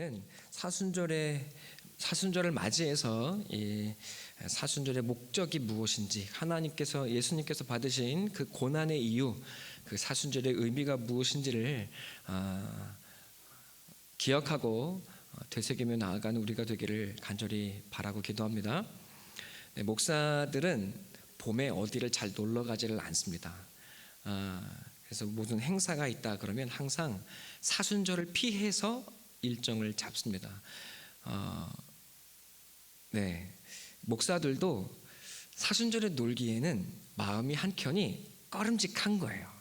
우리는 사순절을 맞이해서 이 사순절의 목적이 무엇인지, 하나님께서 예수님께서 받으신 그 고난의 이유, 그 사순절의 의미가 무엇인지를 기억하고 되새기며 나아가는 우리가 되기를 간절히 바라고 기도합니다. 목사들은 봄에 어디를 잘 놀러 가지를 않습니다. 그래서 모든 행사가 있다 그러면 항상 사순절을 피해서 일정을 잡습니다. 목사들도 사순절에 놀기에는 마음이 한켠이 꺼름직한 거예요.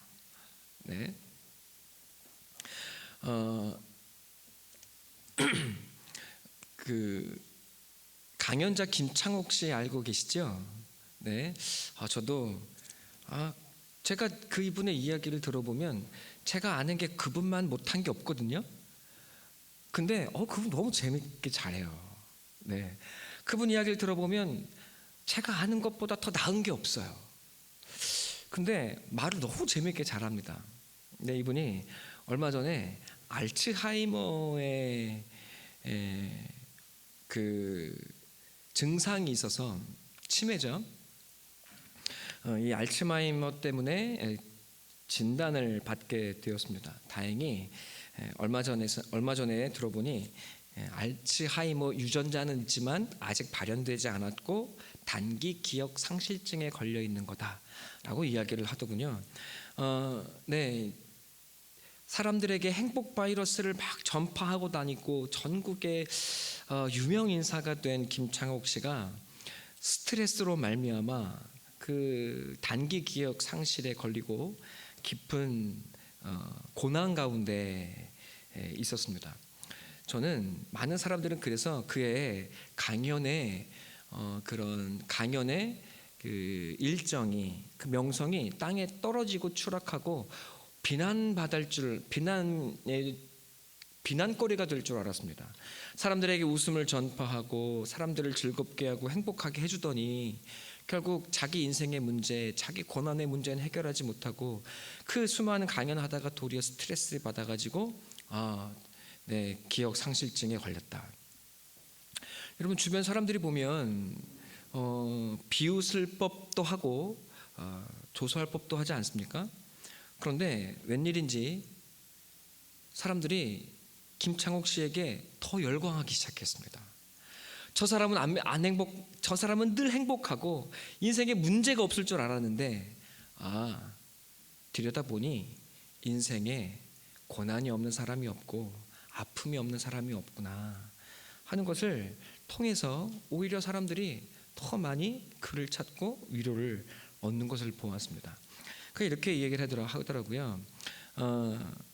그 강연자 김창옥 씨 알고 계시죠? 저도 제가 그 이분의 이야기를 들어보면 제가 아는 게 그분만 못한 게 없거든요. 근데 그분 너무 재밌게 잘해요. 그분 이야기를 들어보면 제가 아는 것보다 더 나은 게 없어요. 근데 말을 너무 재밌게 잘합니다. 이분이 얼마 전에 알츠하이머의 그 증상이 있어서, 치매죠. 이 알츠하이머 때문에 진단을 받게 되었습니다. 다행히 얼마 전에 들어보니 알츠하이머 유전자는 있지만 아직 발현되지 않았고 단기 기억 상실증에 걸려 있는 거다라고 이야기를 하더군요. 사람들에게 행복 바이러스를 막 전파하고 다니고 전국의 유명 인사가 된 김창옥 씨가 스트레스로 말미암아 그 단기 기억 상실에 걸리고 깊은 고난 가운데 있었습니다. 저는 많은 사람들은 그래서 그의 강연의 그 일정이, 그 명성이 땅에 떨어지고 추락하고 비난거리가 될 줄 알았습니다. 사람들에게 웃음을 전파하고 사람들을 즐겁게 하고 행복하게 해주더니 결국 자기 인생의 문제, 자기 고난의 문제는 해결하지 못하고 그 수많은 강연하다가 도리어 스트레스를 받아가지고 기억 상실증에 걸렸다. 여러분, 주변 사람들이 보면 비웃을 법도 하고 조소할 법도 하지 않습니까? 그런데 웬일인지 사람들이 김창옥 씨에게 더 열광하기 시작했습니다. 저 사람은 늘 행복하고 인생에 문제가 없을 줄 알았는데 들여다보니 인생에 고난이 없는 사람이 없고 아픔이 없는 사람이 없구나 하는 것을 통해서 오히려 사람들이 더 많이 그를 찾고 위로를 얻는 것을 보았습니다. 이렇게 얘기를 하더라고요.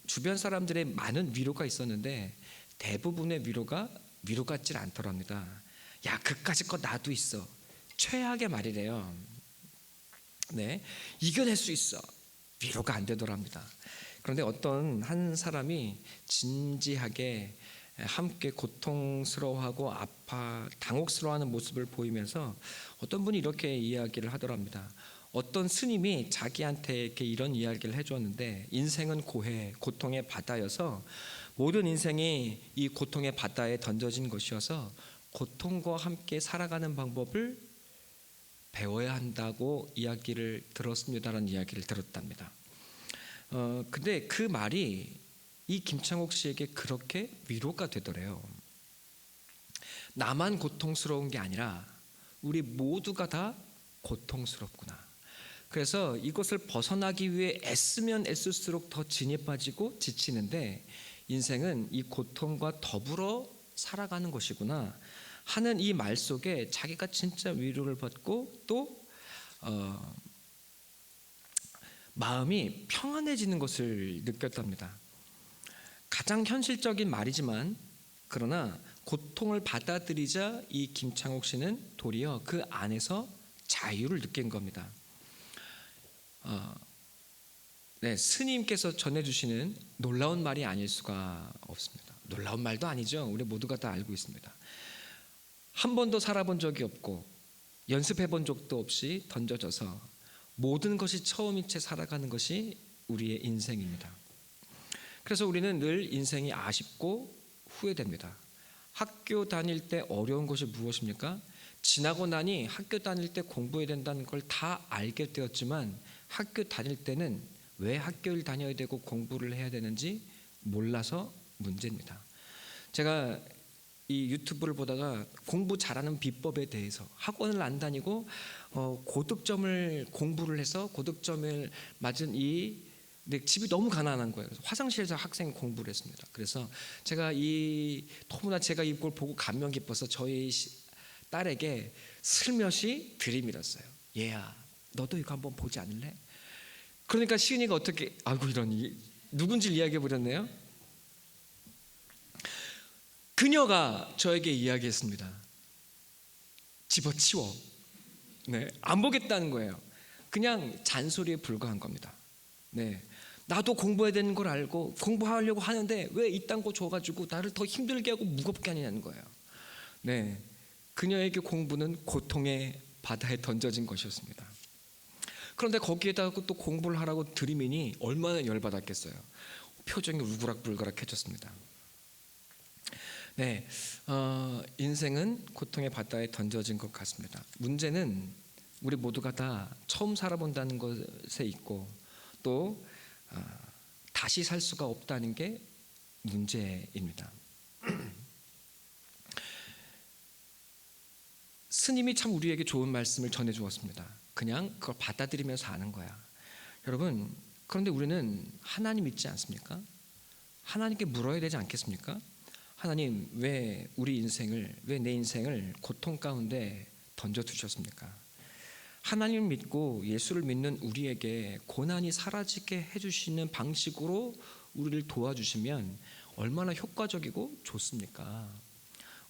주변 사람들의 많은 위로가 있었는데 대부분의 위로가 위로 같질 않더랍니다. 야, 그까짓 거 나도 있어. 최악의 말이래요. 이겨낼 수 있어. 위로가 안 되더랍니다. 그런데 어떤 한 사람이 진지하게 함께 고통스러워하고 당혹스러워하는 모습을 보이면서 어떤 분이 이렇게 이야기를 하더랍니다. 어떤 스님이 자기한테 이렇게 이런 이야기를 해주었는데, 인생은 고통의 바다여서 모든 인생이 이 고통의 바다에 던져진 것이어서 고통과 함께 살아가는 방법을 배워야 한다고 이야기를 들었습니다라는 이야기를 들었답니다. 근데 그 말이 이 김창옥 씨에게 그렇게 위로가 되더래요. 나만 고통스러운 게 아니라 우리 모두가 다 고통스럽구나. 그래서 이것을 벗어나기 위해 애쓰면 애쓸수록 더 진에 빠지고 지치는데 인생은 이 고통과 더불어 살아가는 것이구나 하는 이 말 속에 자기가 진짜 위로를 받고 또 마음이 평안해지는 것을 느꼈답니다. 가장 현실적인 말이지만 그러나 고통을 받아들이자 이 김창옥 씨는 도리어 그 안에서 자유를 느낀 겁니다. 스님께서 전해주시는 놀라운 말이 아닐 수가 없습니다. 놀라운 말도 아니죠. 우리 모두가 다 알고 있습니다. 한 번도 살아본 적이 없고 연습해본 적도 없이 던져져서 모든 것이 처음인 채 살아가는 것이 우리의 인생입니다. 그래서 우리는 늘 인생이 아쉽고 후회됩니다. 학교 다닐 때 어려운 것이 무엇입니까? 지나고 나니 학교 다닐 때 공부해야 된다는 걸 다 알게 되었지만 학교 다닐 때는 왜 학교를 다녀야 되고 공부를 해야 되는지 몰라서 문제입니다. 제가 이 유튜브를 보다가 공부 잘하는 비법에 대해서, 학원을 안 다니고 고득점을 공부를 해서 고득점을 맞은 내 집이 너무 가난한 거예요. 그래서 화장실에서 학생 공부를 했습니다. 그래서 제가 너무나 제가 이걸 보고 감명 깊어서 저희 딸에게 슬며시 들이밀었어요. 얘야, 너도 이거 한번 보지 않을래? 그러니까 시은이가 어떻게, 아이고 이러니, 누군지 이야기해 버렸네요. 그녀가 저에게 이야기했습니다. 집어치워. 네, 안 보겠다는 거예요. 그냥 잔소리에 불과한 겁니다. 네, 나도 공부해야 되는 걸 알고 공부하려고 하는데 왜 이딴 거 줘가지고 나를 더 힘들게 하고 무겁게 하느냐는 거예요. 네, 그녀에게 공부는 고통의 바다에 던져진 것이었습니다. 그런데 거기에다가 또 공부를 하라고 들이미니 얼마나 열받았겠어요. 표정이 우그락불그락해졌습니다. 네, 인생은 고통의 바다에 던져진 것 같습니다. 문제는 우리 모두가 다 처음 살아본다는 것에 있고 또 다시 살 수가 없다는 게 문제입니다. 스님이 참 우리에게 좋은 말씀을 전해 주었습니다. 그냥 그걸 받아들이면서 하는 거야. 여러분, 그런데 우리는 하나님 믿지 않습니까? 하나님께 물어야 되지 않겠습니까? 하나님, 왜 내 인생을 고통 가운데 던져두셨습니까? 하나님을 믿고 예수를 믿는 우리에게 고난이 사라지게 해주시는 방식으로 우리를 도와주시면 얼마나 효과적이고 좋습니까?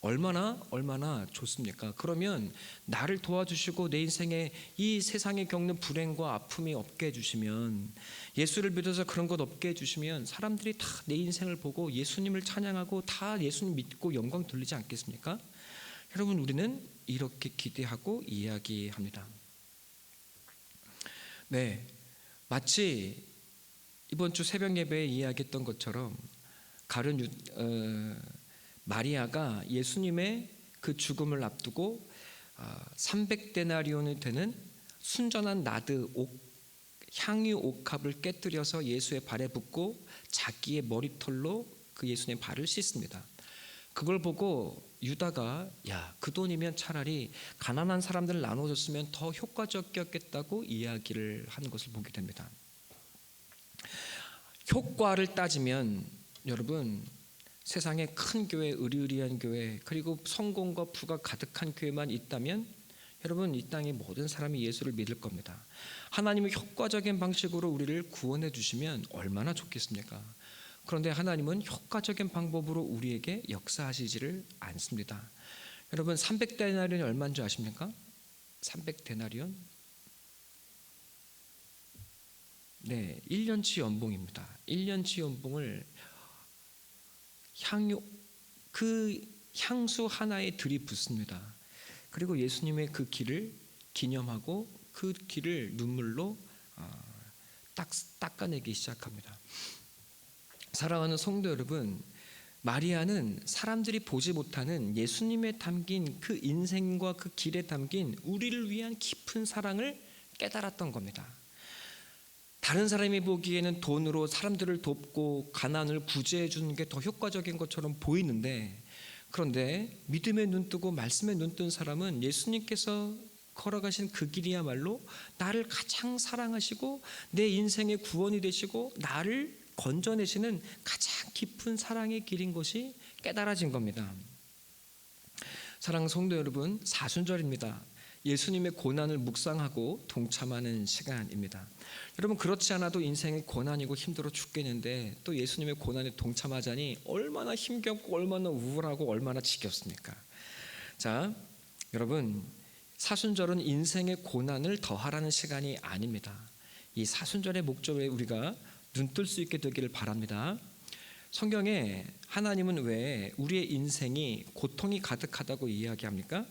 얼마나 좋습니까? 그러면 나를 도와주시고 내 인생에 이 세상에 겪는 불행과 아픔이 없게 해주시면, 예수를 믿어서 그런 것 없게 해주시면 사람들이 다 내 인생을 보고 예수님을 찬양하고 다 예수님 믿고 영광 돌리지 않겠습니까? 여러분, 우리는 이렇게 기대하고 이야기합니다. 네, 마치 이번 주 새벽 예배에 이야기했던 것처럼 마리아가 예수님의 그 죽음을 앞두고 300데나리온이 되는 순전한 나드 향유 옥합을 깨뜨려서 예수의 발에 붓고 자기의 머리털로 그 예수님의 발을 씻습니다. 그걸 보고 유다가 그 돈이면 차라리 가난한 사람들 나눠줬으면 더 효과적이었겠다고 이야기를 하는 것을 보게 됩니다. 효과를 따지면 여러분, 세상에 큰 교회, 의리의리한 교회, 그리고 성공과 부가 가득한 교회만 있다면 여러분, 이 땅의 모든 사람이 예수를 믿을 겁니다. 하나님의 효과적인 방식으로 우리를 구원해 주시면 얼마나 좋겠습니까? 그런데 하나님은 효과적인 방법으로 우리에게 역사하시지를 않습니다. 여러분, 300데나리온이 얼마인 줄 아십니까? 300데나리온? 네, 1년치 연봉입니다. 1년치 연봉을 그 향수 하나에 들이붓습니다. 그리고 예수님의 그 길을 기념하고 그 길을 눈물로 닦아내기 시작합니다. 사랑하는 성도 여러분, 마리아는 사람들이 보지 못하는 예수님에 담긴 그 인생과 그 길에 담긴 우리를 위한 깊은 사랑을 깨달았던 겁니다. 다른 사람이 보기에는 돈으로 사람들을 돕고 가난을 구제해 주는 게 더 효과적인 것처럼 보이는데, 그런데 믿음에 눈뜨고 말씀에 눈뜬 사람은 예수님께서 걸어가신 그 길이야말로 나를 가장 사랑하시고 내 인생의 구원이 되시고 나를 건져내시는 가장 깊은 사랑의 길인 것이 깨달아진 겁니다. 사랑하는 성도 여러분, 사순절입니다. 예수님의 고난을 묵상하고 동참하는 시간입니다. 여러분, 그렇지 않아도 인생이 고난이고 힘들어 죽겠는데 또 예수님의 고난에 동참하자니 얼마나 힘겹고 얼마나 우울하고 얼마나 지겹습니까? 자, 여러분, 사순절은 인생의 고난을 더하라는 시간이 아닙니다. 이 사순절의 목적에 우리가 눈뜰 수 있게 되기를 바랍니다. 성경에 하나님은 왜 우리의 인생이 고통이 가득하다고 이야기합니까?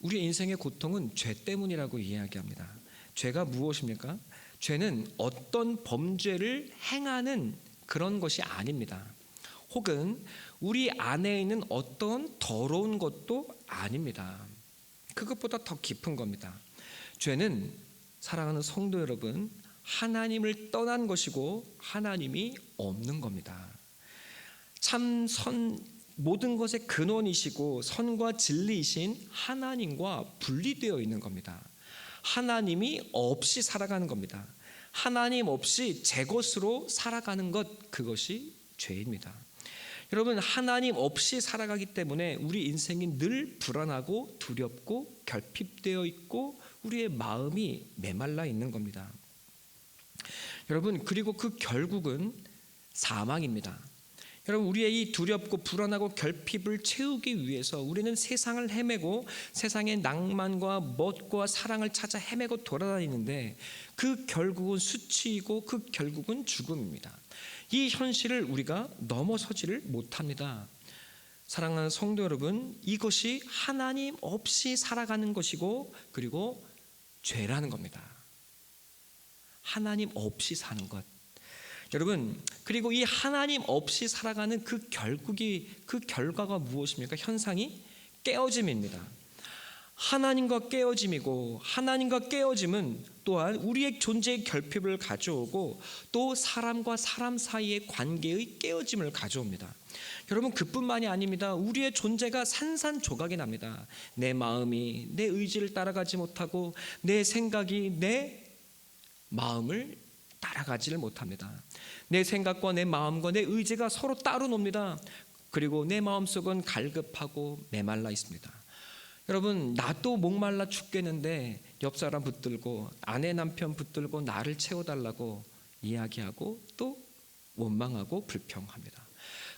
우리의 인생의 고통은 죄 때문이라고 이야기합니다. 죄가 무엇입니까? 죄는 어떤 범죄를 행하는 그런 것이 아닙니다. 혹은 우리 안에 있는 어떤 더러운 것도 아닙니다. 그것보다 더 깊은 겁니다. 죄는, 사랑하는 성도 여러분, 하나님을 떠난 것이고 하나님이 없는 겁니다. 모든 것의 근원이시고 선과 진리이신 하나님과 분리되어 있는 겁니다. 하나님이 없이 살아가는 겁니다. 하나님 없이 제 것으로 살아가는 것, 그것이 죄입니다. 여러분, 하나님 없이 살아가기 때문에 우리 인생이 늘 불안하고 두렵고 결핍되어 있고 우리의 마음이 메말라 있는 겁니다. 여러분, 그리고 그 결국은 사망입니다. 여러분, 우리의 이 두렵고 불안하고 결핍을 채우기 위해서 우리는 세상을 헤매고 세상의 낭만과 멋과 사랑을 찾아 헤매고 돌아다니는데 그 결국은 수치이고 그 결국은 죽음입니다. 이 현실을 우리가 넘어서지를 못합니다. 사랑하는 성도 여러분, 이것이 하나님 없이 살아가는 것이고 그리고 죄라는 겁니다. 하나님 없이 사는 것. 여러분, 그리고 이 하나님 없이 살아가는 그 결과가 무엇입니까? 현상이 깨어짐입니다. 하나님과 깨어짐이고, 하나님과 깨어짐은 또한 우리의 존재의 결핍을 가져오고 또 사람과 사람 사이의 관계의 깨어짐을 가져옵니다. 여러분, 그뿐만이 아닙니다. 우리의 존재가 산산조각이 납니다. 내 마음이 내 의지를 따라가지 못하고 내 생각이 내 마음을 따라가지를 못합니다. 내 생각과 내 마음과 내 의지가 서로 따로 놉니다. 그리고 내 마음속은 갈급하고 메말라 있습니다. 여러분, 나도 목말라 죽겠는데 옆 사람 붙들고 아내 남편 붙들고 나를 채워달라고 이야기하고 또 원망하고 불평합니다.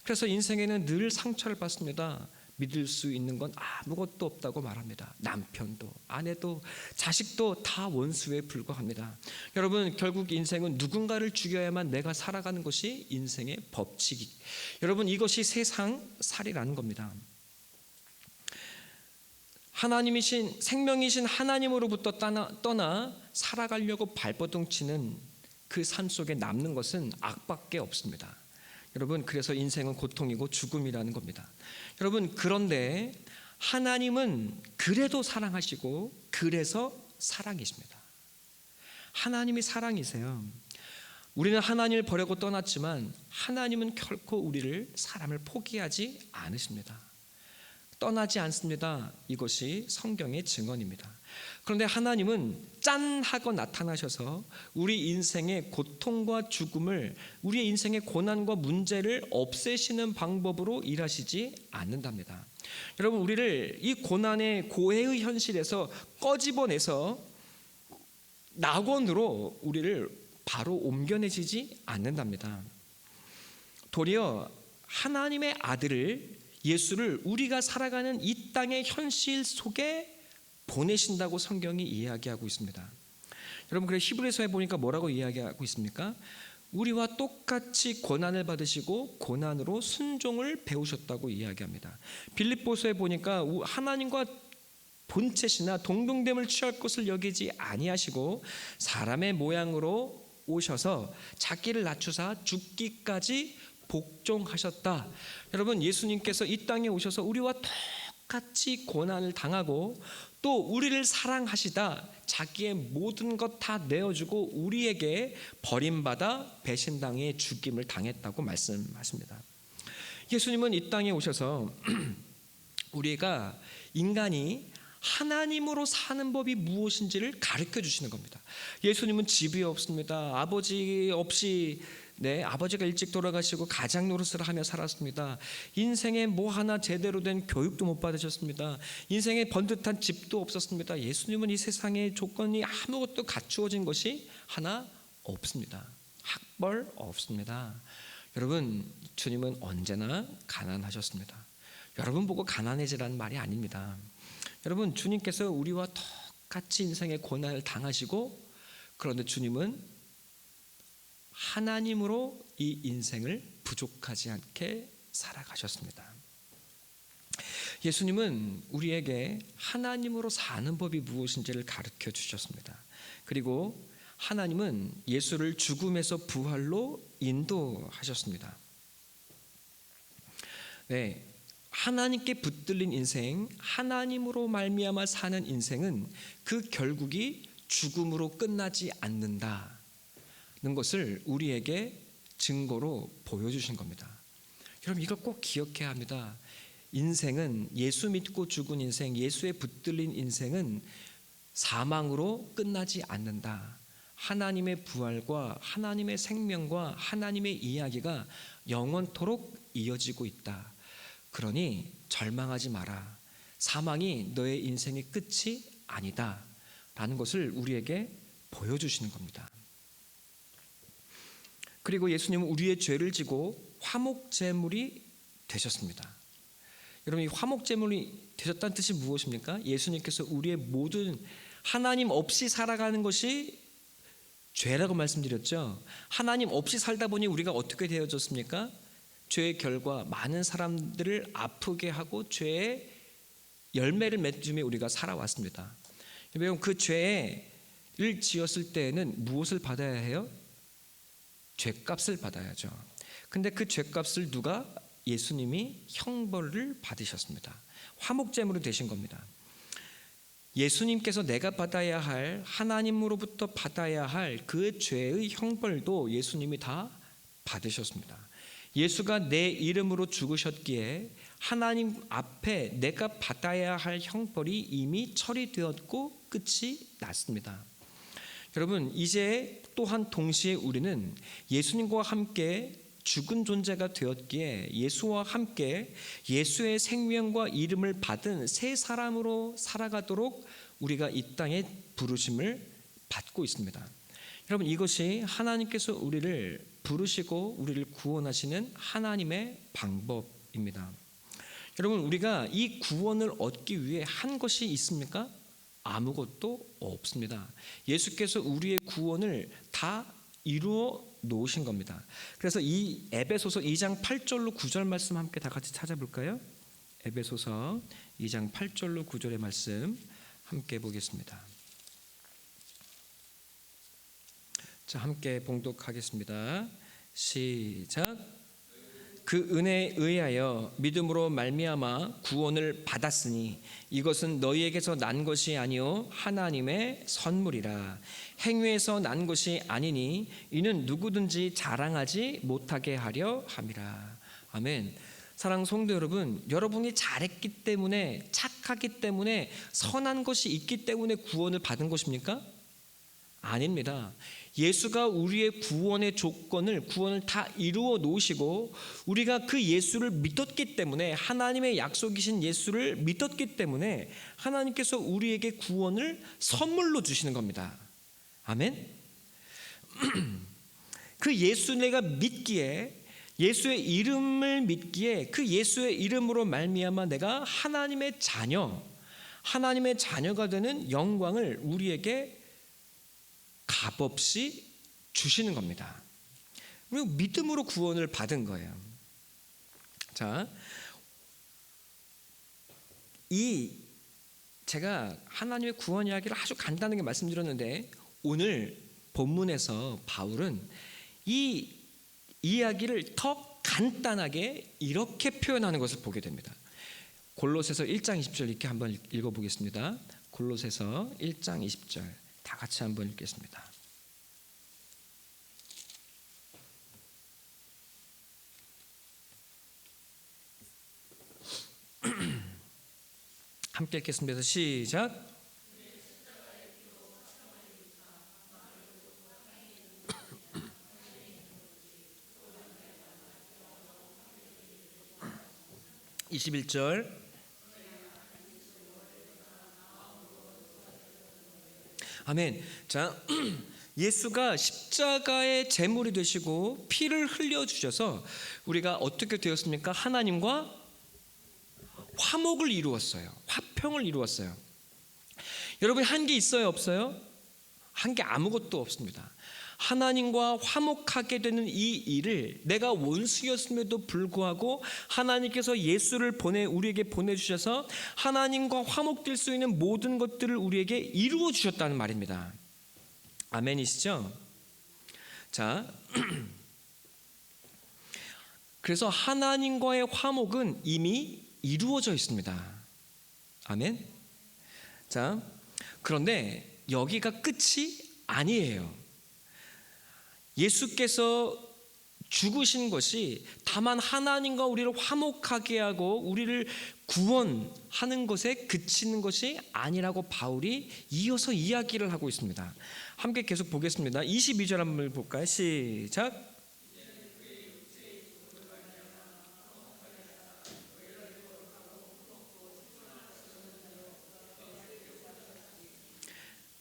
그래서 인생에는 늘 상처를 받습니다. 믿을 수 있는 건 아무것도 없다고 말합니다. 남편도 아내도 자식도 다 원수에 불과합니다. 여러분, 결국 인생은 누군가를 죽여야만 내가 살아가는 것이 인생의 법칙이. 여러분, 이것이 세상 살이라는 겁니다. 하나님이신 생명이신 하나님으로부터 떠나 살아가려고 발버둥치는 그 삶 속에 남는 것은 악밖에 없습니다. 여러분, 그래서 인생은 고통이고 죽음이라는 겁니다. 여러분, 그런데 하나님은 그래도 사랑하시고 그래서 사랑이십니다. 하나님이 사랑이세요. 우리는 하나님을 버리고 떠났지만 하나님은 결코 우리를, 사람을 포기하지 않으십니다. 떠나지 않습니다. 이것이 성경의 증언입니다. 그런데 하나님은 짠 하고 나타나셔서 우리 인생의 고통과 죽음을, 우리의 인생의 고난과 문제를 없애시는 방법으로 일하시지 않는답니다. 여러분, 우리를 이 고난의 고해의 현실에서 꺼집어내서 낙원으로 우리를 바로 옮겨내시지 않는답니다. 도리어 하나님의 아들을, 예수를 우리가 살아가는 이 땅의 현실 속에 보내신다고 성경이 이야기하고 있습니다. 여러분, 그래서 히브리서에 보니까 뭐라고 이야기하고 있습니까? 우리와 똑같이 고난을 받으시고 고난으로 순종을 배우셨다고 이야기합니다. 빌립보서에 보니까 하나님과 본체시나 동등됨을 취할 것을 여기지 아니하시고 사람의 모양으로 오셔서 자기를 낮추사 죽기까지 복종하셨다. 여러분, 예수님께서 이 땅에 오셔서 우리와 똑같이 고난을 당하고 또 우리를 사랑하시다 자기의 모든 것 다 내어주고 우리에게 버림받아 배신당해 죽임을 당했다고 말씀하십니다. 예수님은 이 땅에 오셔서 우리가 인간이 하나님으로 사는 법이 무엇인지를 가르쳐 주시는 겁니다. 예수님은 집이 없습니다. 아버지 없이, 아버지가 일찍 돌아가시고 가장 노릇을 하며 살았습니다. 인생에 뭐 하나 제대로 된 교육도 못 받으셨습니다. 인생에 번듯한 집도 없었습니다. 예수님은 이 세상의 조건이 아무것도 갖추어진 것이 하나 없습니다. 학벌 없습니다. 여러분, 주님은 언제나 가난하셨습니다. 여러분 보고 가난해지라는 말이 아닙니다. 여러분, 주님께서 우리와 똑같이 인생의 고난을 당하시고, 그런데 주님은 하나님으로 이 인생을 부족하지 않게 살아가셨습니다. 예수님은 우리에게 하나님으로 사는 법이 무엇인지를 가르쳐 주셨습니다. 그리고 하나님은 예수를 죽음에서 부활로 인도하셨습니다. 네, 하나님께 붙들린 인생, 하나님으로 말미암아 사는 인생은 그 결국이 죽음으로 끝나지 않는다는 것을 우리에게 증거로 보여주신 겁니다. 여러분, 이걸 꼭 기억해야 합니다. 인생은, 예수 믿고 죽은 인생, 예수에 붙들린 인생은 사망으로 끝나지 않는다. 하나님의 부활과 하나님의 생명과 하나님의 이야기가 영원토록 이어지고 있다. 그러니 절망하지 마라. 사망이 너의 인생의 끝이 아니다 라는 것을 우리에게 보여주시는 겁니다. 그리고 예수님은 우리의 죄를 지고 화목제물이 되셨습니다. 여러분, 이 화목제물이 되셨다는 뜻이 무엇입니까? 예수님께서 우리의 모든, 하나님 없이 살아가는 것이 죄라고 말씀드렸죠. 하나님 없이 살다 보니 우리가 어떻게 되어졌습니까? 죄의 결과 많은 사람들을 아프게 하고 죄의 열매를 맺으며 우리가 살아왔습니다. 여러분, 그 죄를 지었을 때에는 무엇을 받아야 해요? 죄값을 받아야죠. 근데 그 죄값을 누가? 예수님이 형벌을 받으셨습니다. 화목제물이 되신 겁니다. 예수님께서 내가 받아야 할, 하나님으로부터 받아야 할 그 죄의 형벌도 예수님이 다 받으셨습니다. 예수가 내 이름으로 죽으셨기에 하나님 앞에 내가 받아야 할 형벌이 이미 처리되었고 끝이 났습니다. 여러분, 이제 또한 동시에 우리는 예수님과 함께 죽은 존재가 되었기에 예수와 함께 예수의 생명과 이름을 받은 새 사람으로 살아가도록 우리가 이 땅에 부르심을 받고 있습니다. 여러분, 이것이 하나님께서 우리를 부르시고 우리를 구원하시는 하나님의 방법입니다. 여러분, 우리가 이 구원을 얻기 위해 한 것이 있습니까? 아무것도 없습니다. 예수께서 우리의 구원을 다 이루어 놓으신 겁니다. 그래서 이 에베소서 2장 8절로 9절 말씀 함께 다 같이 찾아볼까요? 에베소서 2장 8절로 9절의 말씀 함께 보겠습니다. 자, 함께 봉독하겠습니다. 시작. 그 은혜에 의하여 믿음으로 말미암아 구원을 받았으니 이것은 너희에게서 난 것이 아니요 하나님의 선물이라. 행위에서 난 것이 아니니 이는 누구든지 자랑하지 못하게 하려 함이라. 아멘. 사랑하는 성도 여러분, 여러분이 잘했기 때문에, 착하기 때문에, 선한 것이 있기 때문에 구원을 받은 것입니까? 아닙니다. 예수가 우리의 구원의 조건을, 구원을 다 이루어 놓으시고 우리가 그 예수를 믿었기 때문에, 하나님의 약속이신 예수를 믿었기 때문에 하나님께서 우리에게 구원을 선물로 주시는 겁니다. 아멘. 그 예수 내가 믿기에, 예수의 이름을 믿기에 그 예수의 이름으로 말미암아 내가 하나님의 자녀, 하나님의 자녀가 되는 영광을 우리에게 값없이 주시는 겁니다. 그리고 믿음으로 구원을 받은 거예요. 자, 제가 하나님의 구원 이야기를 아주 간단하게 말씀드렸는데 오늘 본문에서 바울은 이 이야기를 더 간단하게 이렇게 표현하는 것을 보게 됩니다. 골로새서 1장 20절 이렇게 한번 읽어보겠습니다. 골로새서 1장 20절 다 같이 한번 읽겠습니다. 함께 읽겠습니다. 시작. 21절. 아멘. 자, 예수가 십자가의 제물이 되시고 피를 흘려 주셔서 우리가 어떻게 되었습니까? 하나님과 화목을 이루었어요. 화평을 이루었어요. 여러분, 한 게 있어요, 없어요? 한 게 아무것도 없습니다. 하나님과 화목하게 되는 이 일을, 내가 원수였음에도 불구하고 하나님께서 예수를 우리에게 보내주셔서 하나님과 화목될 수 있는 모든 것들을 우리에게 이루어 주셨다는 말입니다. 아멘이시죠? 자, 그래서 하나님과의 화목은 이미 이루어져 있습니다. 아멘. 자, 그런데 여기가 끝이 아니에요. 예수께서 죽으신 것이 다만 하나님과 우리를 화목하게 하고 우리를 구원하는 것에 그치는 것이 아니라고 바울이 이어서 이야기를 하고 있습니다. 함께 계속 보겠습니다. 22절 한번 볼까요? 시작.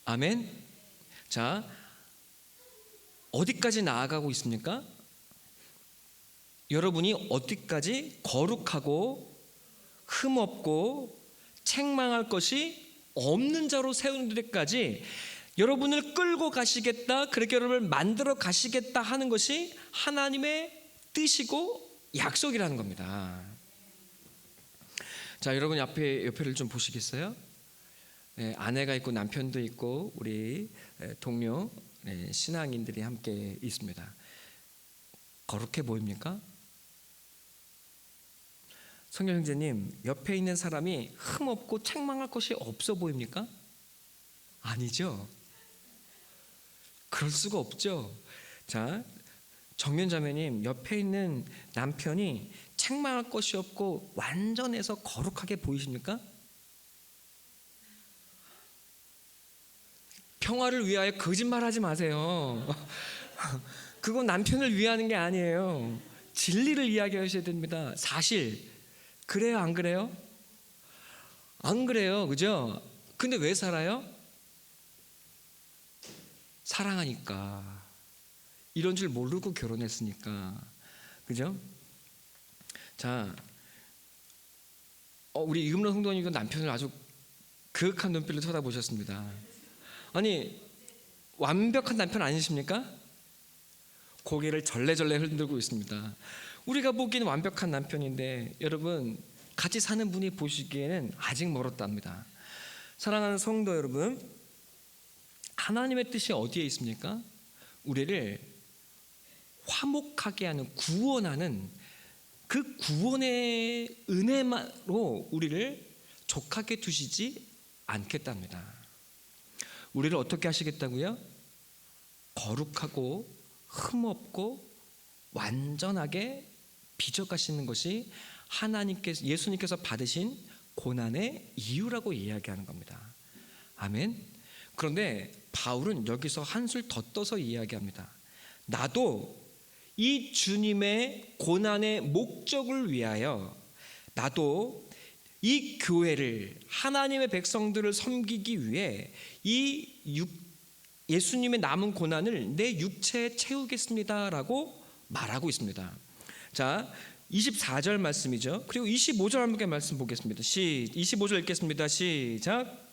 아멘. 자, 어디까지 나아가고 있습니까? 여러분이 어디까지 거룩하고 흠없고 책망할 것이 없는 자로 세우는 데까지 여러분을 끌고 가시겠다, 그렇게 여러분을 만들어 가시겠다 하는 것이 하나님의 뜻이고 약속이라는 겁니다. 자, 여러분 옆에를 좀 보시겠어요? 네, 아내가 있고 남편도 있고 우리 동료 신앙인들이 함께 있습니다. 거룩해 보입니까? 성경 형제님, 옆에 있는 사람이 흠없고 책망할 것이 없어 보입니까? 아니죠. 그럴 수가 없죠. 자, 정면자매님, 옆에 있는 남편이 책망할 것이 없고 완전해서 거룩하게 보이십니까? 평화를 위하여 거짓말하지 마세요. 그건 남편을 위하는 게 아니에요. 진리를 이야기하셔야 됩니다. 사실 그래요, 안 그래요? 안 그래요, 그죠? 근데 왜 살아요? 사랑하니까. 이런 줄 모르고 결혼했으니까, 그죠? 자, 우리 이금란 성도님도 남편을 아주 그윽한 눈빛으로 쳐다보셨습니다. 아니, 완벽한 남편 아니십니까? 고개를 절레절레 흔들고 있습니다. 우리가 보기에는 완벽한 남편인데 여러분, 같이 사는 분이 보시기에는 아직 멀었답니다. 사랑하는 성도 여러분, 하나님의 뜻이 어디에 있습니까? 우리를 화목하게 하는, 구원하는 그 구원의 은혜만으로 우리를 족하게 두시지 않겠답니다. 우리를 어떻게 하시겠다고요? 거룩하고 흠없고 완전하게 빚어가시는 것이 하나님께서, 예수님께서 받으신 고난의 이유라고 이야기하는 겁니다. 아멘. 그런데 바울은 여기서 한술 더 떠서 이야기합니다. 나도 이 주님의 고난의 목적을 위하여, 나도 이 교회를, 하나님의 백성들을 섬기기 위해 예수님의 남은 고난을 내 육체에 채우겠습니다라고 말하고 있습니다. 자, 24절 말씀이죠. 그리고 25절 함께 말씀 보겠습니다. 25절 읽겠습니다. 시작.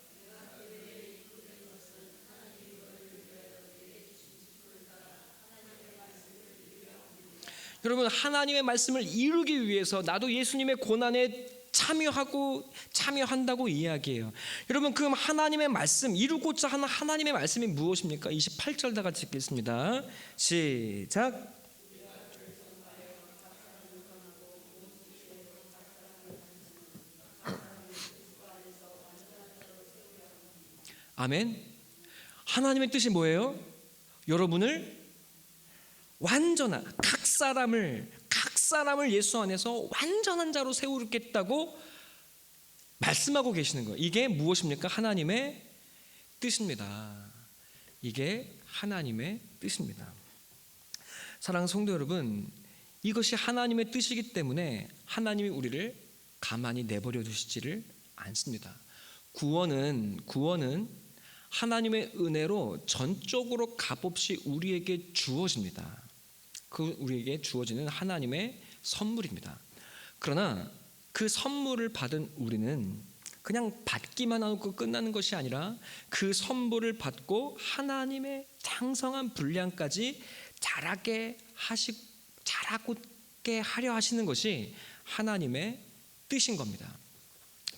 여러분, 하나님의 말씀을 이루기 위해서 나도 예수님의 고난에 참여한다고 이야기해요. 여러분, 그 하나님의 말씀, 이루고자 하는 하나님의 말씀이 무엇입니까? 28절 다 같이 읽겠습니다. 시작. 아멘. 하나님의 뜻이 뭐예요? 여러분을 완전한, 각 사람을 예수 안에서 완전한 자로 세우겠다고 말씀하고 계시는 거예요. 이게 무엇입니까? 하나님의 뜻입니다. 이게 하나님의 뜻입니다. 사랑하는 성도 여러분, 이것이 하나님의 뜻이기 때문에 하나님이 우리를 가만히 내버려 두시지를 않습니다. 구원은 하나님의 은혜로 전적으로 값없이 우리에게 주어집니다. 우리에게 주어지는 하나님의 선물입니다. 그러나 그 선물을 받은 우리는 그냥 받기만 하고 끝나는 것이 아니라 그 선물을 받고 하나님의 장성한 분량까지 자라게 하려 하시는 것이 하나님의 뜻인 겁니다.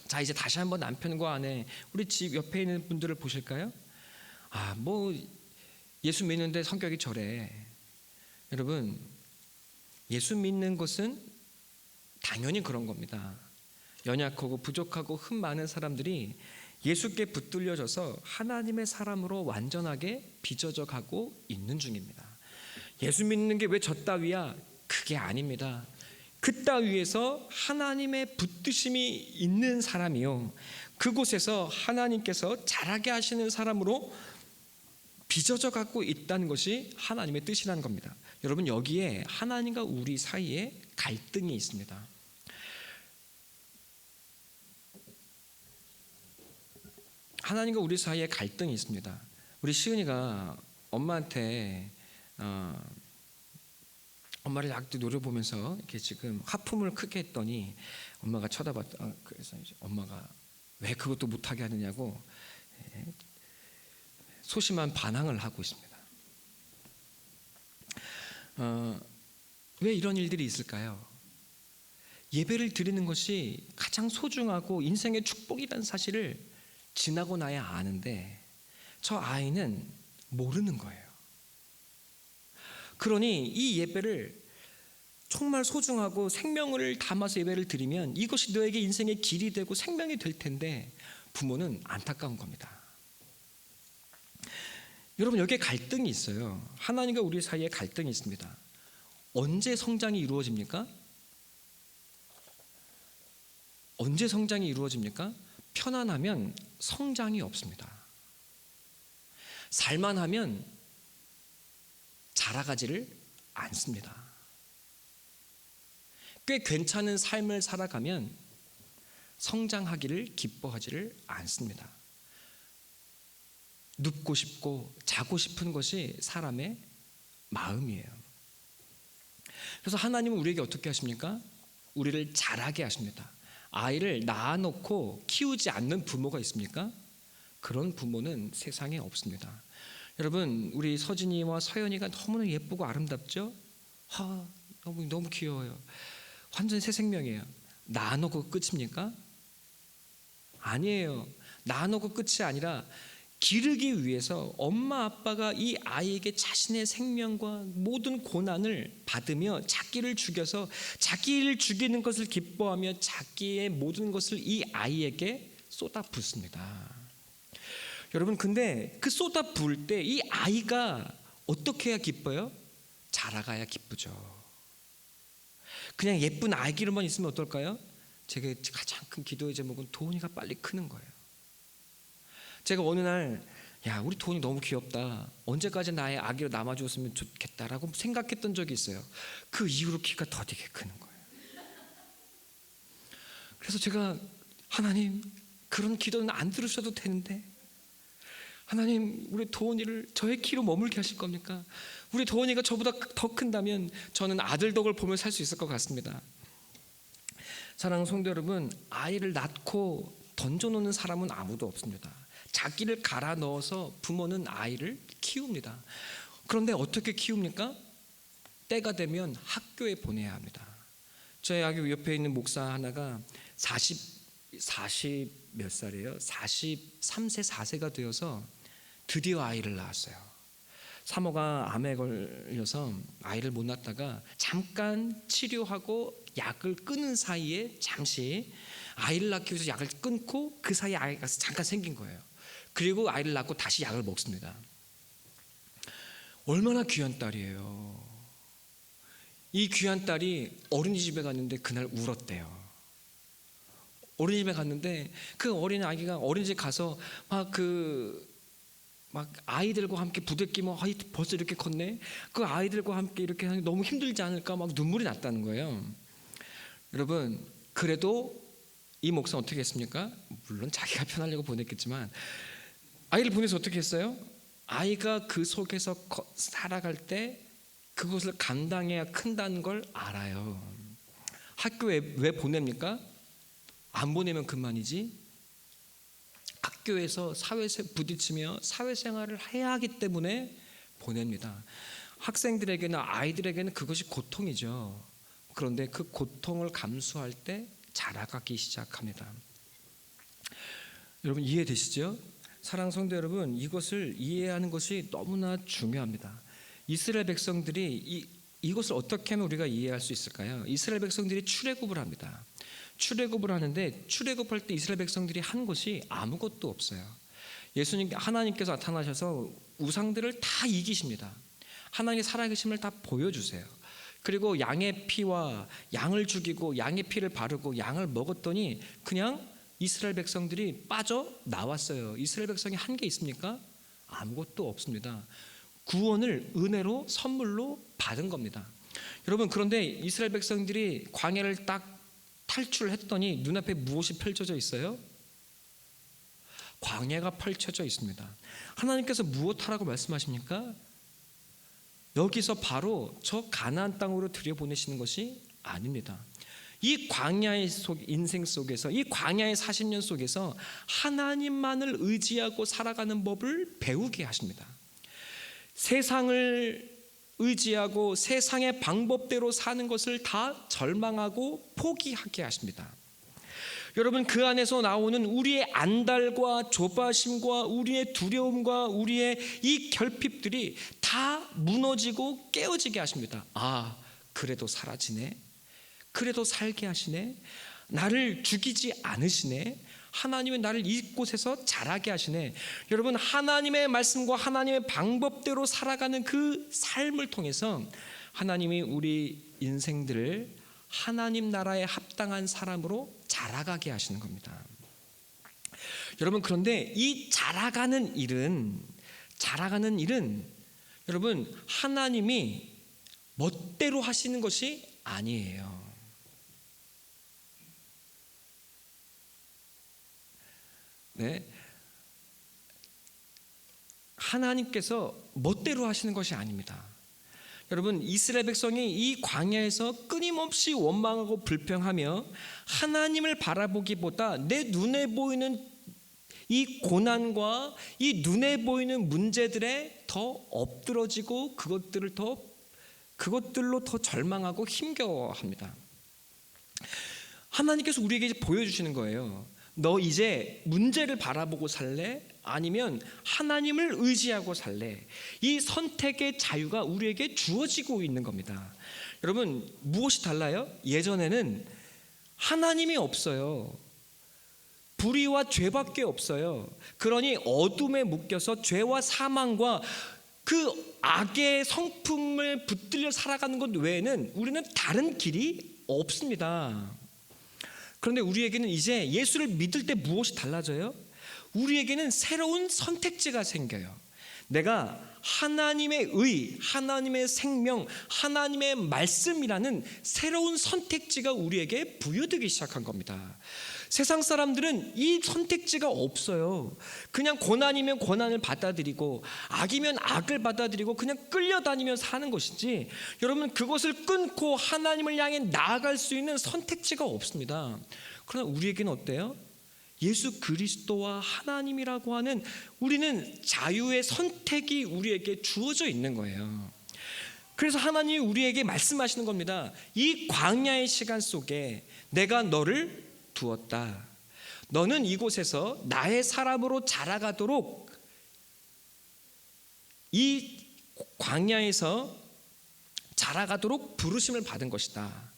자, 이제 다시 한번 남편과 아내, 우리 집 옆에 있는 분들을 보실까요? 예수 믿는데 성격이 저래. 여러분, 예수 믿는 것은 당연히 그런 겁니다. 연약하고 부족하고 흠 많은 사람들이 예수께 붙들려져서 하나님의 사람으로 완전하게 빚어져 가고 있는 중입니다. 예수 믿는 게 왜 저 따위야? 그게 아닙니다. 그 따위에서 하나님의 붙드심이 있는 사람이요, 그곳에서 하나님께서 자라게 하시는 사람으로 빚어져 갖고 있다는 것이 하나님의 뜻이라는 겁니다. 여러분, 여기에 하나님과 우리 사이에 갈등이 있습니다. 하나님과 우리 사이에 갈등이 있습니다. 우리 시은이가 엄마한테 엄마를 약 노려보면서 이렇게 지금 하품을 크게 했더니 엄마가 쳐다봤다. 그래서 이제 엄마가 왜 그것도 못하게 하느냐고 소심한 반항을 하고 있습니다. 왜 이런 일들이 있을까요? 예배를 드리는 것이 가장 소중하고 인생의 축복이라는 사실을 지나고 나야 아는데 저 아이는 모르는 거예요. 그러니 이 예배를 정말 소중하고 생명을 담아서 예배를 드리면 이것이 너에게 인생의 길이 되고 생명이 될 텐데 부모는 안타까운 겁니다. 여러분, 여기에 갈등이 있어요. 하나님과 우리 사이에 갈등이 있습니다. 언제 성장이 이루어집니까? 언제 성장이 이루어집니까? 편안하면 성장이 없습니다. 살만하면 자라가지를 않습니다. 꽤 괜찮은 삶을 살아가면 성장하기를 기뻐하지를 않습니다. 눕고 싶고 자고 싶은 것이 사람의 마음이에요. 그래서 하나님은 우리에게 어떻게 하십니까? 우리를 자라게 하십니다. 아이를 낳아놓고 키우지 않는 부모가 있습니까? 그런 부모는 세상에 없습니다. 여러분, 우리 서진이와 서연이가 너무나 예쁘고 아름답죠? 너무 귀여워요. 완전 새 생명이에요. 낳아놓고 끝입니까? 아니에요. 낳아놓고 끝이 아니라 기르기 위해서 엄마 아빠가 이 아이에게 자신의 생명과 모든 고난을 받으며 자기를 죽여서 자기를 죽이는 것을 기뻐하며 자기의 모든 것을 이 아이에게 쏟아붓습니다. 여러분, 근데 그 쏟아 부을 때 이 아이가 어떻게 해야 기뻐요? 자라가야 기쁘죠. 그냥 예쁜 아기로만 있으면 어떨까요? 제가 가장 큰 기도의 제목은 도훈이가 빨리 크는 거예요. 제가 어느 날 우리 도훈이 너무 귀엽다, 언제까지 나의 아기로 남아주었으면 좋겠다라고 생각했던 적이 있어요. 그 이후로 키가 더디게 크는 거예요. 그래서 제가 하나님, 그런 기도는 안 들으셔도 되는데 하나님, 우리 도훈이를 저의 키로 머물게 하실 겁니까? 우리 도훈이가 저보다 더 큰다면 저는 아들 덕을 보며 살 수 있을 것 같습니다. 사랑하는 성도 여러분, 아이를 낳고 던져놓는 사람은 아무도 없습니다. 자기를 갈아 넣어서 부모는 아이를 키웁니다. 그런데 어떻게 키웁니까? 때가 되면 학교에 보내야 합니다. 저희 아기 옆에 있는 목사 하나가 40 몇 살이에요? 43세 4세가 되어서 드디어 아이를 낳았어요. 사모가 암에 걸려서 아이를 못 낳다가 잠깐 치료하고 약을 끊은 사이에 잠시 아이를 낳기 위해서 약을 끊고 그 사이에 아이가 잠깐 생긴 거예요. 그리고 아이를 낳고 다시 약을 먹습니다. 얼마나 귀한 딸이에요. 이 귀한 딸이 어린이집에 갔는데 그날 울었대요. 어린이집에 갔는데 그 어린 아기가 어린이집 가서 막 아이들과 함께 부대끼면 벌써 이렇게 컸네. 그 아이들과 함께 이렇게 하니 너무 힘들지 않을까 막 눈물이 났다는 거예요. 여러분, 그래도 이 목사는 어떻게 했습니까? 물론 자기가 편하려고 보냈겠지만 아이를 보내서 어떻게 했어요? 아이가 그 속에서 살아갈 때 그것을 감당해야 큰다는 걸 알아요. 학교에 왜 보냅니까? 안 보내면 그만이지. 학교에서 부딪히며 사회생활을 해야 하기 때문에 보냅니다. 학생들에게나 아이들에게는 그것이 고통이죠. 그런데 그 고통을 감수할 때 자라가기 시작합니다. 여러분, 이해되시죠? 사랑하는 성도 여러분, 이것을 이해하는 것이 너무나 중요합니다. 이스라엘 백성들이 이것을 어떻게 하면 우리가 이해할 수 있을까요? 이스라엘 백성들이 출애굽을 합니다. 출애굽을 하는데 출애굽할 때 이스라엘 백성들이 한 것이 아무것도 없어요. 하나님께서 나타나셔서 우상들을 다 이기십니다. 하나님의 살아계심을 다 보여주세요. 그리고 양의 피와 양을 죽이고 양의 피를 바르고 양을 먹었더니 그냥 이스라엘 백성들이 빠져나왔어요. 이스라엘 백성이 한 게 있습니까? 아무것도 없습니다. 구원을 은혜로 선물로 받은 겁니다. 여러분, 그런데 이스라엘 백성들이 광야를 딱 탈출했더니 눈앞에 무엇이 펼쳐져 있어요? 광야가 펼쳐져 있습니다. 하나님께서 무엇하라고 말씀하십니까? 여기서 바로 저 가나안 땅으로 들여보내시는 것이 아닙니다. 이 광야의 인생 속에서, 이 광야의 40년 속에서 하나님만을 의지하고 살아가는 법을 배우게 하십니다. 세상을 의지하고 세상의 방법대로 사는 것을 다 절망하고 포기하게 하십니다. 여러분, 그 안에서 나오는 우리의 안달과 조바심과 우리의 두려움과 우리의 이 결핍들이 다 무너지고 깨어지게 하십니다. 아, 그래도 사라지네, 그래도 살게 하시네, 나를 죽이지 않으시네, 하나님은 나를 이곳에서 자라게 하시네. 여러분, 하나님의 말씀과 하나님의 방법대로 살아가는 그 삶을 통해서 하나님이 우리 인생들을 하나님 나라에 합당한 사람으로 자라가게 하시는 겁니다. 여러분, 그런데 이 자라가는 일은 여러분, 하나님이 멋대로 하시는 것이 아니에요. 네, 하나님께서 멋대로 하시는 것이 아닙니다. 여러분, 이스라엘 백성이 이 광야에서 끊임없이 원망하고 불평하며 하나님을 바라보기보다 내 눈에 보이는 이 고난과 이 눈에 보이는 문제들에 더 엎드러지고 그것들로 더 절망하고 힘겨워합니다. 하나님께서 우리에게 이제 보여주시는 거예요. 너 이제 문제를 바라보고 살래? 아니면 하나님을 의지하고 살래? 이 선택의 자유가 우리에게 주어지고 있는 겁니다. 여러분, 무엇이 달라요? 예전에는 하나님이 없어요. 불의와 죄밖에 없어요. 그러니 어둠에 묶여서 죄와 사망과 그 악의 성품을 붙들려 살아가는 것 외에는 우리는 다른 길이 없습니다. 그런데 우리에게는 이제 예수를 믿을 때 무엇이 달라져요? 우리에게는 새로운 선택지가 생겨요. 내가 하나님의 의, 하나님의 생명, 하나님의 말씀이라는 새로운 선택지가 우리에게 부여되기 시작한 겁니다. 세상 사람들은 이 선택지가 없어요. 그냥 고난이면 고난을 받아들이고 악이면 악을 받아들이고 그냥 끌려다니며 사는 것이지, 여러분, 그것을 끊고 하나님을 향해 나아갈 수 있는 선택지가 없습니다. 그러나 우리에게는 어때요? 예수 그리스도와 하나님이라고 하는 우리는 자유의 선택이 우리에게 주어져 있는 거예요. 그래서 하나님이 우리에게 말씀하시는 겁니다. 이 광야의 시간 속에 내가 너를 두었다. 너는 이곳에서 나의 사람으로 자라가도록 이 광야에서 자라가도록 부르심을 받은 것이다.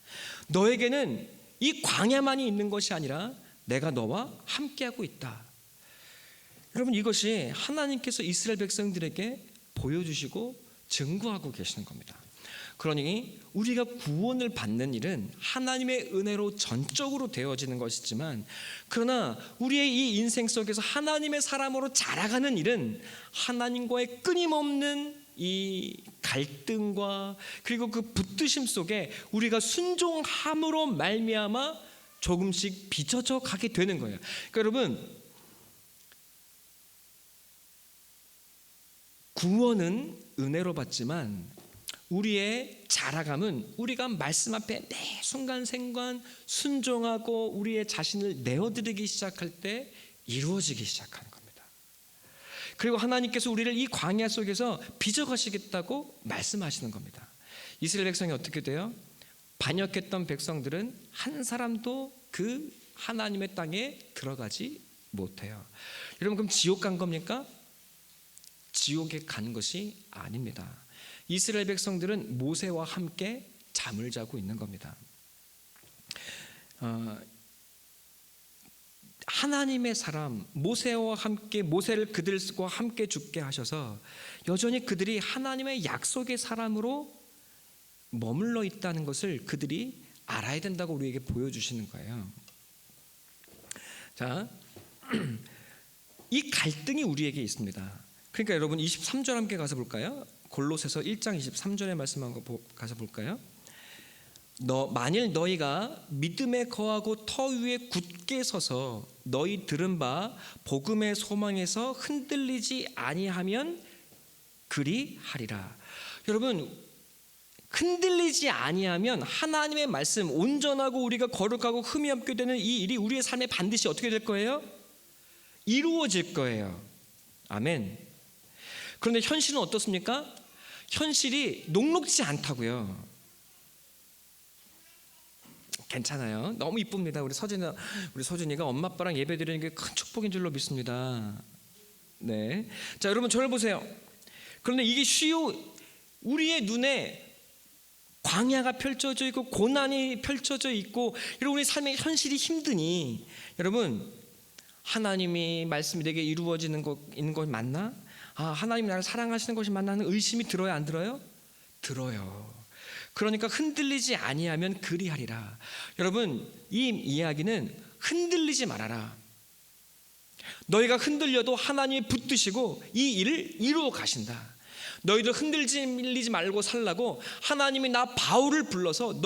너에게는 이 광야만이 있는 것이 아니라 내가 너와 함께하고 있다. 여러분, 이것이 하나님께서 이스라엘 백성들에게 보여주시고 증거하고 계시는 겁니다. 그러니 우리가 구원을 받는 일은 하나님의 은혜로 전적으로 되어지는 것이지만, 그러나 우리의 이 인생 속에서 하나님의 사람으로 자라가는 일은 하나님과의 끊임없는 이 갈등과 그리고 그 붙드심 속에 우리가 순종함으로 말미암아 조금씩 빚어져 가게 되는 거예요. 그러니까 여러분, 구원은 은혜로 받지만 우리의 자라감은 우리가 말씀 앞에 매 순간순간 순종하고 우리의 자신을 내어드리기 시작할 때 이루어지기 시작하는 겁니다. 그리고 하나님께서 우리를 이 광야 속에서 빚어가시겠다고 말씀하시는 겁니다. 이스라엘 백성이 어떻게 돼요? 반역했던 백성들은 한 사람도 그 하나님의 땅에 들어가지 못해요. 여러분, 그럼 지옥 간 겁니까? 지옥에 간 것이 아닙니다. 이스라엘 백성들은 모세와 함께 잠을 자고 있는 겁니다. 하나님의 사람 모세와 함께, 모세를 그들과 함께 죽게 하셔서 여전히 그들이 하나님의 약속의 사람으로 머물러 있다는 것을 그들이 알아야 된다고 우리에게 보여주시는 거예요. 자, 이 갈등이 우리에게 있습니다. 그러니까 여러분 23절 함께 가서 볼까요? 골로새서 1장 23절의 말씀 한번 가서 볼까요? 만일 너희가 믿음에 거하고 터 위에 굳게 서서 너희 들은 바 복음의 소망에서 흔들리지 아니하면 그리하리라. 여러분, 흔들리지 아니하면 하나님의 말씀, 온전하고 우리가 거룩하고 흠이 없게 되는 이 일이 우리의 삶에 반드시 어떻게 될 거예요? 이루어질 거예요. 아멘. 그런데 현실은 어떻습니까? 현실이 녹록지 않다고요. 괜찮아요. 너무 이쁩니다. 우리 서준이가 엄마 아빠랑 예배 드리는 게 큰 축복인 줄로 믿습니다. 네. 자, 여러분 저를 보세요. 그런데 이게 우리의 눈에 광야가 펼쳐져 있고 고난이 펼쳐져 있고 이런 우리 삶의 현실이 힘드니 여러분, 하나님이 말씀이 내게 이루어지는 것 있는 것이 맞나? 하나님이 나를 사랑하시는 것이 맞나 하는 의심이 들어요, 안 들어요? 들어요. 그러니까 흔들리지 아니하면 그리하리라. 여러분, 이 이야기는 흔들리지 말아라. 너희가 흔들려도 하나님이 붙드시고 이 일을 이루어 가신다. 너희들 흔들리지 말고 살라고 하나님이 나 바울을 불러서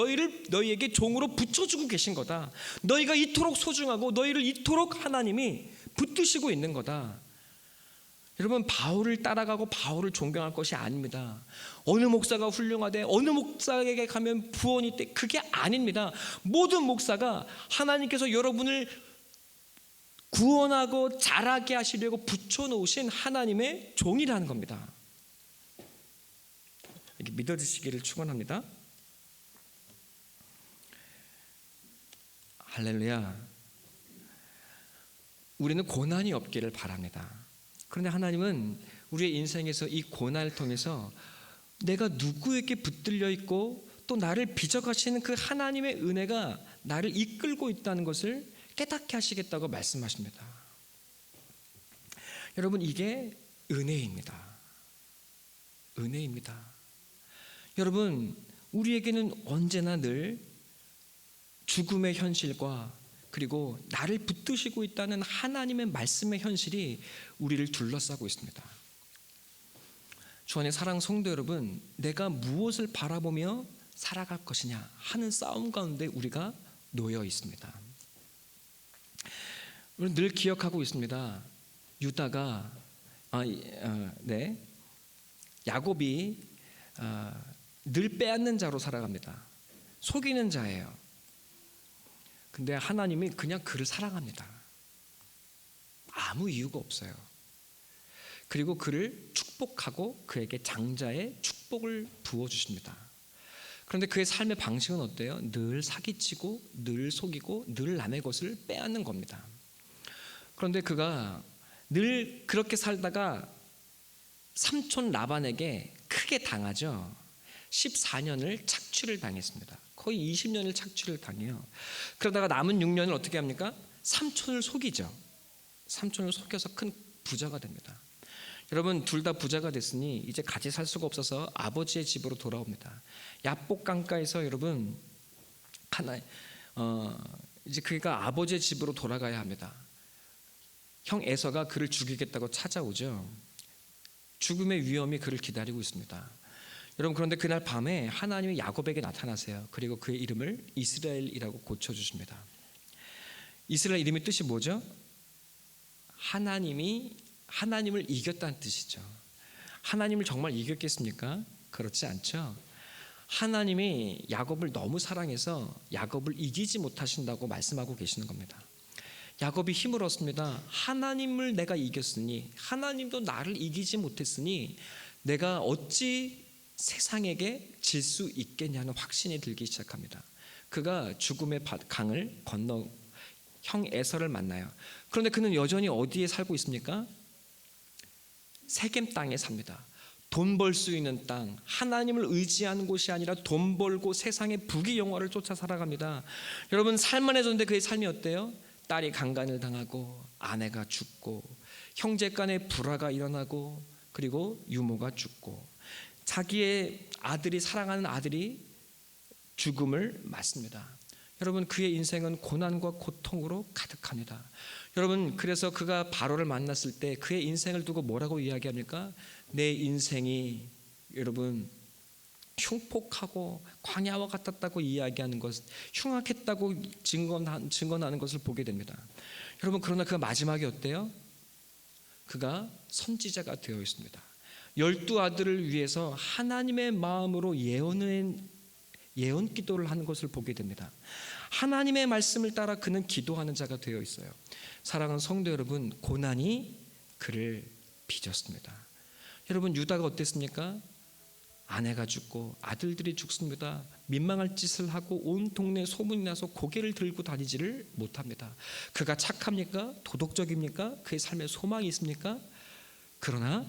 너희에게 종으로 붙여주고 계신 거다. 너희가 이토록 소중하고 너희를 이토록 하나님이 붙드시고 있는 거다. 여러분, 바울을 따라가고 바울을 존경할 것이 아닙니다. 어느 목사가 훌륭하대, 어느 목사에게 가면 부원이 있대, 그게 아닙니다. 모든 목사가 하나님께서 여러분을 구원하고 자라게 하시려고 붙여놓으신 하나님의 종이라는 겁니다. 이렇게 믿어주시기를 축원합니다. 할렐루야. 우리는 고난이 없기를 바랍니다. 그런데 하나님은 우리의 인생에서 이 고난을 통해서 내가 누구에게 붙들려 있고 또 나를 빚어가시는 그 하나님의 은혜가 나를 이끌고 있다는 것을 깨닫게 하시겠다고 말씀하십니다. 여러분, 이게 은혜입니다. 은혜입니다. 여러분, 우리에게는 언제나 늘 죽음의 현실과 그리고 나를 붙드시고 있다는 하나님의 말씀의 현실이 우리를 둘러싸고 있습니다. 주 안의 사랑 성도 여러분, 내가 무엇을 바라보며 살아갈 것이냐 하는 싸움 가운데 우리가 놓여 있습니다. 우리는 늘 기억하고 있습니다. 유다가 야곱이 늘 빼앗는 자로 살아갑니다. 속이는 자예요. 근데 하나님이 그냥 그를 사랑합니다. 아무 이유가 없어요. 그리고 그를 축복하고 그에게 장자의 축복을 부어주십니다. 그런데 그의 삶의 방식은 어때요? 늘 사기치고 늘 속이고 늘 남의 것을 빼앗는 겁니다. 그런데 그가 늘 그렇게 살다가 삼촌 라반에게 크게 당하죠. 14년을 착취를 당했습니다. 거의 20년을 착취를 당해요. 그러다가 남은 6년을 어떻게 합니까? 삼촌을 속이죠. 삼촌을 속여서 큰 부자가 됩니다. 여러분, 둘 다 부자가 됐으니 이제 같이 살 수가 없어서 아버지의 집으로 돌아옵니다. 야복 강가에서 여러분 이제 그가 아버지의 집으로 돌아가야 합니다. 형 에서가 그를 죽이겠다고 찾아오죠. 죽음의 위험이 그를 기다리고 있습니다. 여러분, 그런데 그날 밤에 하나님이 야곱에게 나타나세요. 그리고 그의 이름을 이스라엘이라고 고쳐주십니다. 이스라엘 이름의 뜻이 뭐죠? 하나님을 이겼다는 뜻이죠. 하나님을 정말 이겼겠습니까? 그렇지 않죠. 하나님이 야곱을 너무 사랑해서 야곱을 이기지 못하신다고 말씀하고 계시는 겁니다. 야곱이 힘을 얻습니다. 하나님을 내가 이겼으니, 하나님도 나를 이기지 못했으니 내가 어찌 세상에게 질 수 있겠냐는 확신이 들기 시작합니다. 그가 죽음의 강을 건너 형 에서를 만나요. 그런데 그는 여전히 어디에 살고 있습니까? 세겜 땅에 삽니다. 돈 벌 수 있는 땅, 하나님을 의지하는 곳이 아니라 돈 벌고 세상의 부귀 영화를 쫓아 살아갑니다. 여러분 살만해졌는데 그의 삶이 어때요? 딸이 강간을 당하고 아내가 죽고 형제 간에 불화가 일어나고 그리고 유모가 죽고 자기의 아들이 사랑하는 아들이 죽음을 맞습니다. 여러분 그의 인생은 고난과 고통으로 가득합니다. 여러분 그래서 그가 바로를 만났을 때 그의 인생을 두고 뭐라고 이야기합니까? 내 인생이 여러분 흉폭하고 광야와 같았다고 이야기하는 것, 흉악했다고 증언하는 것을 보게 됩니다. 여러분 그러나 그 마지막이 어때요? 그가 선지자가 되어 있습니다. 12아들을 위해서 하나님의 마음으로 예언 기도를 하는 것을 보게 됩니다. 하나님의 말씀을 따라 그는 기도하는 자가 되어 있어요. 사랑하는 성도 여러분, 고난이 그를 빚었습니다. 여러분 유다가 어땠습니까? 아내가 죽고 아들들이 죽습니다. 민망할 짓을 하고 온 동네에 소문이 나서 고개를 들고 다니지를 못합니다. 그가 착합니까? 도덕적입니까? 그의 삶에 소망이 있습니까? 그러나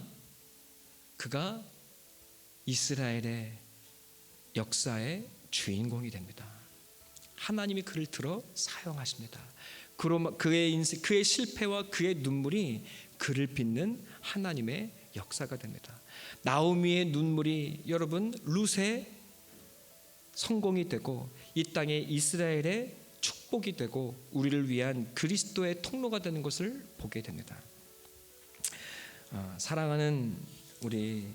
그가 이스라엘의 역사의 주인공이 됩니다. 하나님이 그를 들어 사용하십니다. 그의 인생, 그의 실패와 그의 눈물이 그를 빚는 하나님의 역사가 됩니다. 나오미의 눈물이 여러분 룻의 성공이 되고 이 땅에 이스라엘의 축복이 되고 우리를 위한 그리스도의 통로가 되는 것을 보게 됩니다. 사랑하는 우리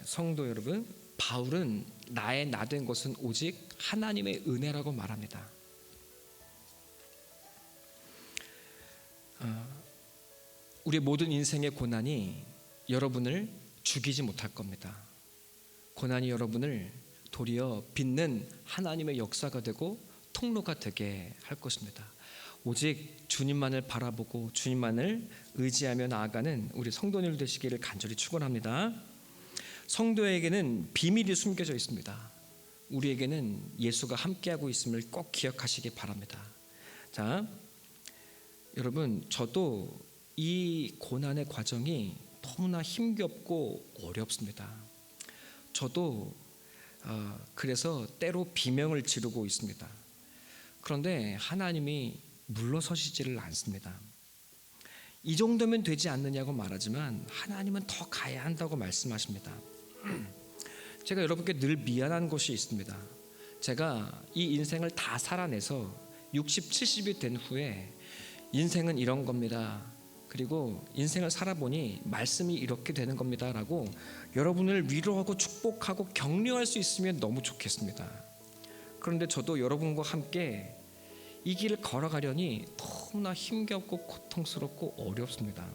성도 여러분, 바울은 나의 나 된 것은 오직 하나님의 은혜라고 말합니다. 우리의 모든 인생의 고난이 여러분을 죽이지 못할 겁니다. 고난이 여러분을 도리어 빚는 하나님의 역사가 되고 통로가 되게 할 것입니다. 오직 주님만을 바라보고 주님만을 의지하며 나아가는 우리 성도님들 되시기를 간절히 축원합니다. 성도에게는 비밀이 숨겨져 있습니다. 우리에게는 예수가 함께하고 있음을 꼭 기억하시기 바랍니다. 자, 여러분 저도 이 고난의 과정이 너무나 힘겹고 어렵습니다. 저도 그래서 때로 비명을 지르고 있습니다. 그런데 하나님이 물러서시지를 않습니다. 이 정도면 되지 않느냐고 말하지만 하나님은 더 가야 한다고 말씀하십니다. 제가 여러분께 늘 미안한 것이 있습니다. 제가 이 인생을 다 살아내서 60, 70이 된 후에 인생은 이런 겁니다. 그리고 인생을 살아보니 말씀이 이렇게 되는 겁니다 라고 여러분을 위로하고 축복하고 격려할 수 있으면 너무 좋겠습니다. 그런데 저도 여러분과 함께 이 길을 걸어가려니 너무나 힘겹고 고통스럽고 어렵습니다.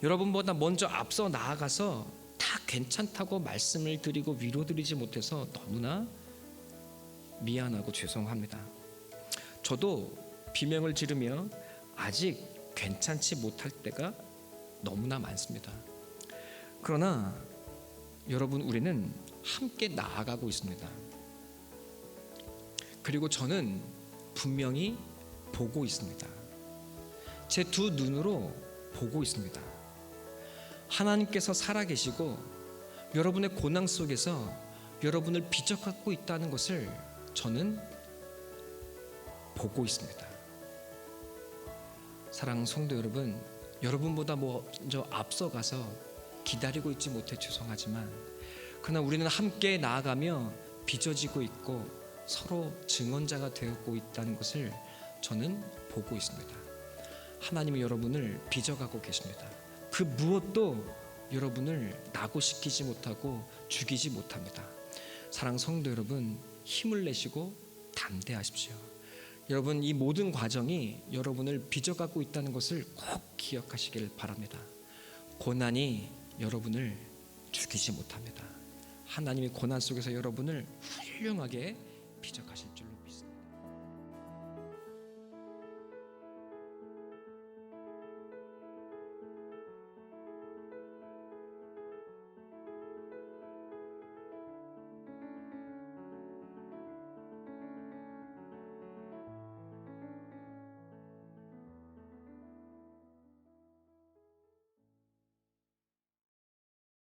여러분보다 먼저 앞서 나아가서 다 괜찮다고 말씀을 드리고 위로드리지 못해서 너무나 미안하고 죄송합니다. 저도 비명을 지르며 아직 괜찮지 못할 때가 너무나 많습니다. 그러나 여러분 우리는 함께 나아가고 있습니다. 그리고 저는 분명히 보고 있습니다. 제 두 눈으로 보고 있습니다. 하나님께서 살아계시고 여러분의 고난 속에서 여러분을 비춰갖고 있다는 것을 저는 보고 있습니다. 사랑하는 성도 여러분, 여러분보다 먼저 앞서가서 기다리고 있지 못해 죄송하지만 그러나 우리는 함께 나아가며 빚어지고 있고 서로 증언자가 되었고 있다는 것을 저는 보고 있습니다. 하나님이 여러분을 빚어가고 계십니다. 그 무엇도 여러분을 낙오시키지 못하고 죽이지 못합니다. 사랑하는 성도 여러분, 힘을 내시고 담대하십시오. 여러분 이 모든 과정이 여러분을 빚어가고 있다는 것을 꼭 기억하시길 바랍니다. 고난이 여러분을 죽이지 못합니다. 하나님이 고난 속에서 여러분을 훌륭하게 빚어가실 줄로